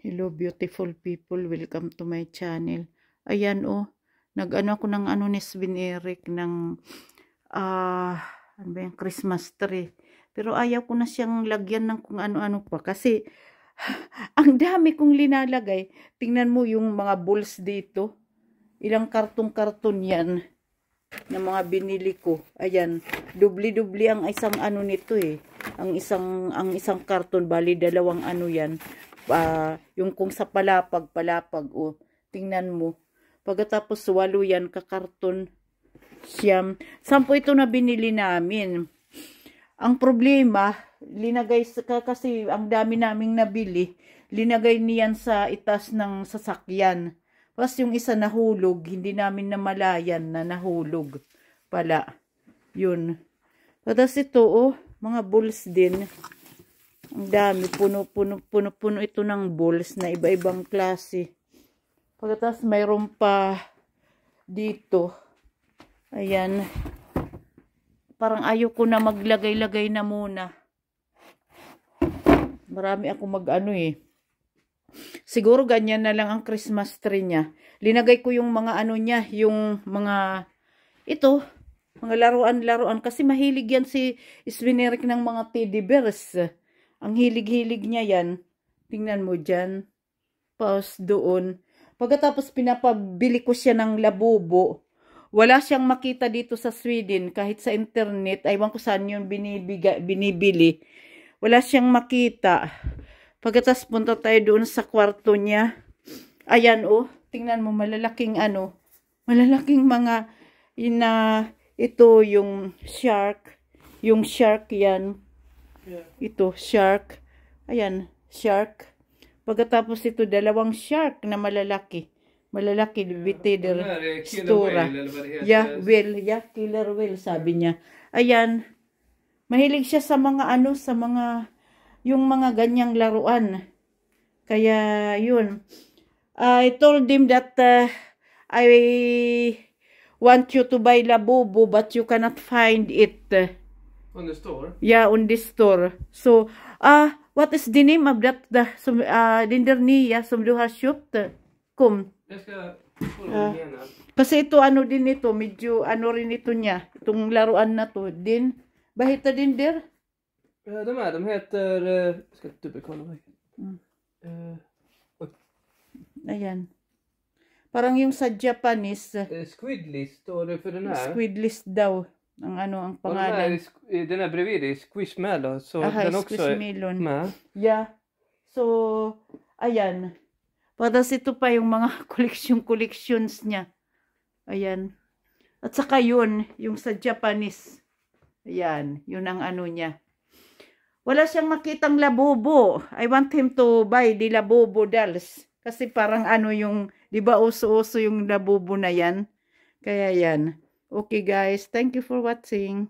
Hello beautiful people, welcome to my channel. Ayan nag-ano ako ng ni Sven Eric ng ano ba yung Christmas tree. Pero ayaw ko na siyang lagyan ng kung ano-ano pa kasi ang dami kong linalagay. Tingnan mo yung mga balls dito. Ilang karton-karton yan na mga binili ko. Ayan, dubli-dubli ang isang nito Ang isang karton bali dalawang yan. Yung kung sa palapag, tingnan mo. Pagkatapos 8 yan, kakarton, siyam. 10 ito na binili namin. Ang problema, linagay kasi ang dami naming nabili, linagay niyan sa itas ng sasakyan. Tapos yung isa nahulog, hindi namin namalayan na nahulog pala. Yun. Tapos ito, mga balls din. Ang dami, puno ito ng balls na iba-ibang klase. Pagkatapos mayroon pa dito. Ayan. Parang ayaw ko na maglagay-lagay na muna. Marami ako Siguro ganyan na lang ang Christmas tree niya. Linagay ko yung mga niya, yung mga mga laruan-laruan. Kasi mahilig yan si Sven Eric ng mga teddy bears. Ang hilig-hilig niya yan. Tingnan mo dyan. Pause doon. Pagkatapos pinapabili ko siya ng labubo. Wala siyang makita dito sa Sweden. Kahit sa internet. Aywan ko saan yun binibili. Wala siyang makita. Pagkatapos punta tayo doon sa kwarto niya. Ayan tingnan mo malalaking malalaking mga ito yung shark. Yung shark yan. Ito, shark. Ayan, shark. Pagkatapos ito, dalawang shark na malalaki. Malalaki, biteder, stura. Yeah, whale. Yeah, killer whale, sabi niya. Ayan. Mahilig siya sa mga sa mga, yung mga ganyang laruan. Kaya, yun. I told him that I want you to buy labubo, but you cannot find it. On the store? Yeah, on the store. So, what is the name of that? Den där nya som du har köpt? Kom. Kasi ito, din ito, medyo, rin ito niya. Itong laruan na to. Din, bahita din der? De heter, ska dubbelkolla. Ayan. Parang yung sa Japanese. Squidlist står det för den här. Squidlist daw. Ang pangalan. Den här bredvid är Squishmallow. Så den också Squishmallow. Med. Yeah. So, ayan. Patas ito pa yung mga collections niya. Ayan. At saka yun, yung sa Japanese. Ayan. Yun ang niya. Wala siyang makitang labubo. I want him to buy the labubo dolls. Kasi parang yung, di ba uso-uso yung labubo na yan. Kaya yan. Okay guys, thank you for watching.